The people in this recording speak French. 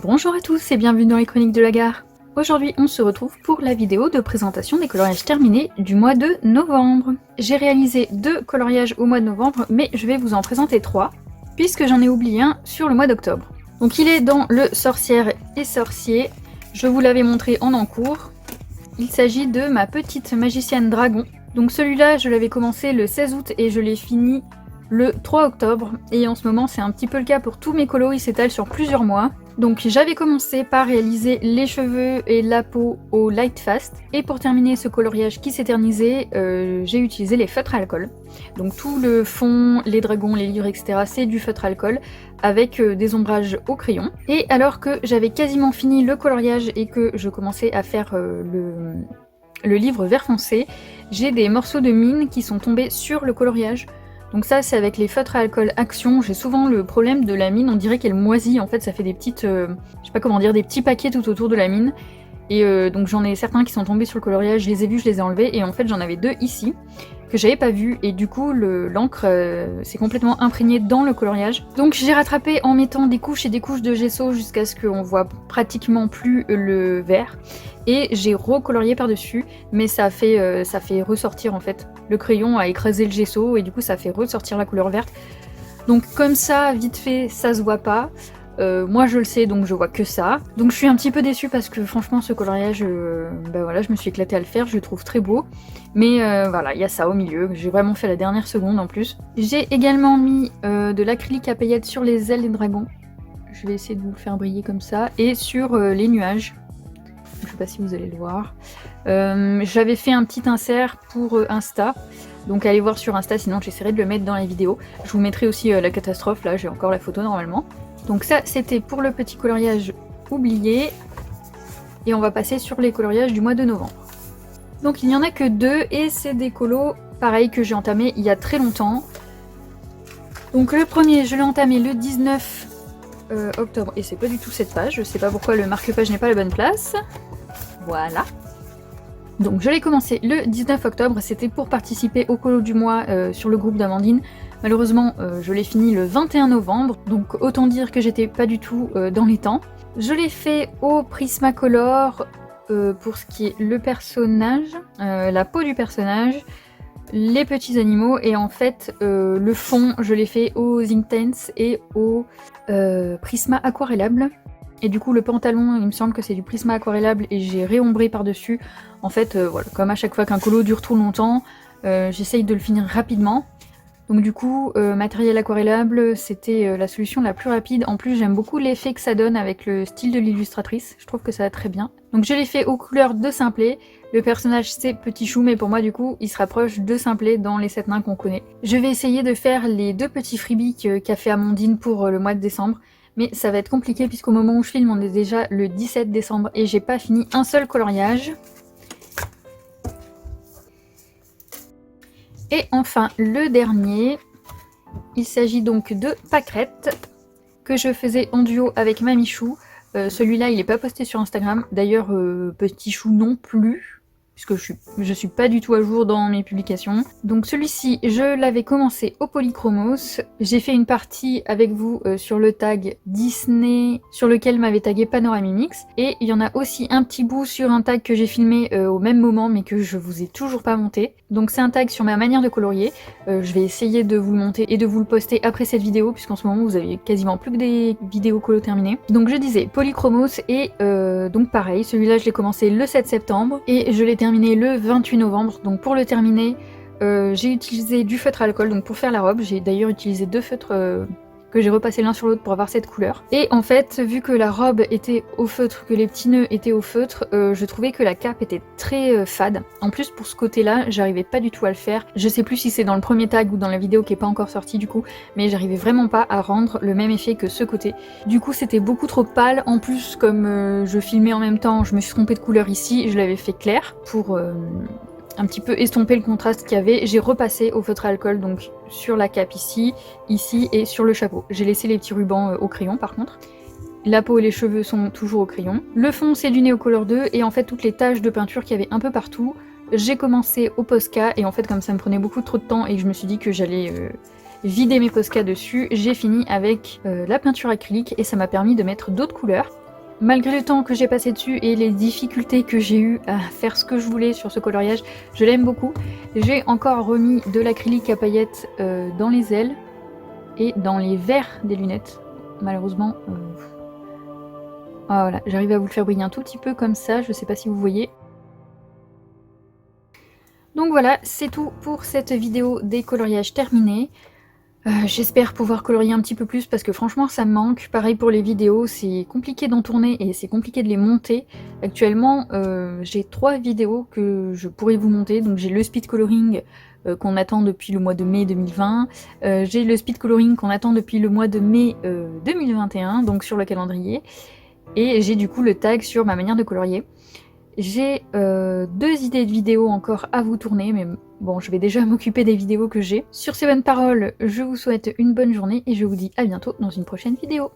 Bonjour à tous et bienvenue dans les Chroniques de la Gare. Aujourd'hui on se retrouve pour la vidéo de présentation des coloriages terminés du mois de novembre. J'ai réalisé 2 coloriages au mois de novembre mais je vais vous en présenter 3 puisque j'en ai oublié un sur le mois d'octobre. Donc il est dans le Sorcière et Sorcier, je vous l'avais montré en encours. Il s'agit de ma petite magicienne dragon. Donc celui-là je l'avais commencé le 16 août et je l'ai fini le 3 octobre et en ce moment c'est un petit peu le cas pour tous mes colos, ils s'étalent sur plusieurs mois. Donc j'avais commencé par réaliser les cheveux et la peau au Light Fast et pour terminer ce coloriage qui s'éternisait, j'ai utilisé les feutres à alcool. Donc tout le fond, les dragons, les livres, etc. c'est du feutre à alcool avec des ombrages au crayon. Et alors que j'avais quasiment fini le coloriage et que je commençais à faire le livre vert foncé, j'ai des morceaux de mine qui sont tombés sur le coloriage. Donc ça c'est avec les feutres à alcool Action, j'ai souvent le problème de la mine, on dirait qu'elle moisit, en fait ça fait des petites, je sais pas comment dire, des petits paquets tout autour de la mine. Et donc j'en ai certains qui sont tombés sur le coloriage, je les ai vus, je les ai enlevés, et en fait j'en avais 2 ici, que j'avais pas vu, et du coup l'encre s'est complètement imprégnée dans le coloriage. Donc j'ai rattrapé en mettant des couches et des couches de gesso jusqu'à ce qu'on voit pratiquement plus le vert. Et j'ai recolorié par-dessus, mais ça fait ressortir en fait. Le crayon a écrasé le gesso et du coup ça fait ressortir la couleur verte. Donc comme ça, vite fait, ça se voit pas. Moi je le sais donc je vois que ça. Donc je suis un petit peu déçue parce que franchement ce coloriage, bah voilà, je me suis éclatée à le faire, je le trouve très beau. Mais voilà, il y a ça au milieu, j'ai vraiment fait à la dernière seconde en plus. J'ai également mis de l'acrylique à paillettes sur les ailes des dragons. Je vais essayer de vous le faire briller comme ça. Et sur les nuages. Je sais pas si vous allez le voir. J'avais fait un petit insert pour Insta. Donc allez voir sur Insta, sinon j'essaierai de le mettre dans la vidéo. Je vous mettrai aussi la catastrophe, là j'ai encore la photo normalement. Donc ça c'était pour le petit coloriage oublié. Et on va passer sur les coloriages du mois de novembre. Donc il n'y en a que 2 et c'est des colos pareil que j'ai entamé il y a très longtemps. Donc le premier je l'ai entamé le 19 octobre et c'est pas du tout cette page, je sais pas pourquoi le marque-page n'est pas à la bonne place. Voilà. Donc je l'ai commencé le 19 octobre, c'était pour participer au colo du mois sur le groupe d'Amandine. Malheureusement je l'ai fini le 21 novembre, donc autant dire que j'étais pas du tout dans les temps. Je l'ai fait au Prismacolor pour ce qui est le personnage, la peau du personnage, les petits animaux et en fait le fond je l'ai fait aux Inktense et au Prisma aquarellable. Et du coup le pantalon il me semble que c'est du Prisma aquarellable et j'ai réombré par dessus. En fait voilà, comme à chaque fois qu'un colo dure trop longtemps, j'essaye de le finir rapidement. Donc du coup matériel aquarellable c'était la solution la plus rapide. En plus j'aime beaucoup l'effet que ça donne avec le style de l'illustratrice, je trouve que ça va très bien. Donc je l'ai fait aux couleurs de Simplet. Le personnage c'est Petit Chou mais pour moi du coup il se rapproche de Simplet dans les 7 nains qu'on connaît. Je vais essayer de faire les 2 petits freebies qu'a fait Amandine pour le mois de décembre. Mais ça va être compliqué puisqu'au moment où je filme on est déjà le 17 décembre et j'ai pas fini un seul coloriage. Et enfin le dernier, il s'agit donc de Pâquerette que je faisais en duo avec Mamichou. Celui-là il est pas posté sur Instagram, d'ailleurs Petit Chou non plus. Puisque je suis pas du tout à jour dans mes publications. Donc celui-ci, je l'avais commencé au Polychromos. J'ai fait une partie avec vous sur le tag Disney, sur lequel m'avait tagué Panoramimix. Et il y en a aussi un petit bout sur un tag que j'ai filmé au même moment, mais que je vous ai toujours pas monté. Donc c'est un tag sur ma manière de colorier. Je vais essayer de vous le monter et de vous le poster après cette vidéo, puisqu'en ce moment vous avez quasiment plus que des vidéos colo terminées. Donc je disais Polychromos et donc pareil, celui-là je l'ai commencé le 7 septembre et je l'ai terminé le 28 novembre. Donc pour le terminer, j'ai utilisé du feutre à alcool donc pour faire la robe. J'ai d'ailleurs utilisé 2 feutres que j'ai repassé l'un sur l'autre pour avoir cette couleur. Et en fait, vu que la robe était au feutre, que les petits nœuds étaient au feutre, je trouvais que la cape était très fade. En plus pour ce côté-là, j'arrivais pas du tout à le faire. Je sais plus si c'est dans le premier tag ou dans la vidéo qui est pas encore sortie du coup, mais j'arrivais vraiment pas à rendre le même effet que ce côté. Du coup c'était beaucoup trop pâle. En plus comme je filmais en même temps, je me suis trompée de couleur ici, je l'avais fait clair pour un petit peu estomper le contraste qu'il y avait. J'ai repassé au feutre à alcool donc sur la cape ici, ici et sur le chapeau. J'ai laissé les petits rubans au crayon par contre. La peau et les cheveux sont toujours au crayon. Le fond c'est du Neocolor 2 et en fait toutes les taches de peinture qu'il y avait un peu partout, j'ai commencé au Posca et en fait comme ça me prenait beaucoup trop de temps et que je me suis dit que j'allais vider mes Posca dessus, j'ai fini avec la peinture acrylique et ça m'a permis de mettre d'autres couleurs. Malgré le temps que j'ai passé dessus et les difficultés que j'ai eues à faire ce que je voulais sur ce coloriage, je l'aime beaucoup. J'ai encore remis de l'acrylique à paillettes dans les ailes et dans les verres des lunettes. Malheureusement, ah, voilà, j'arrive à vous le faire briller un tout petit peu comme ça, je sais pas si vous voyez. Donc voilà, c'est tout pour cette vidéo des coloriages terminés. J'espère pouvoir colorier un petit peu plus parce que franchement ça me manque. Pareil pour les vidéos, c'est compliqué d'en tourner et c'est compliqué de les monter. Actuellement, j'ai 3 vidéos que je pourrais vous monter. Donc j'ai le speed coloring qu'on attend depuis le mois de mai 2020. J'ai le speed coloring qu'on attend depuis le mois de mai 2021, donc sur le calendrier. Et j'ai du coup le tag sur ma manière de colorier. J'ai 2 idées de vidéos encore à vous tourner, mais bon, je vais déjà m'occuper des vidéos que j'ai. Sur ces bonnes paroles, je vous souhaite une bonne journée et je vous dis à bientôt dans une prochaine vidéo.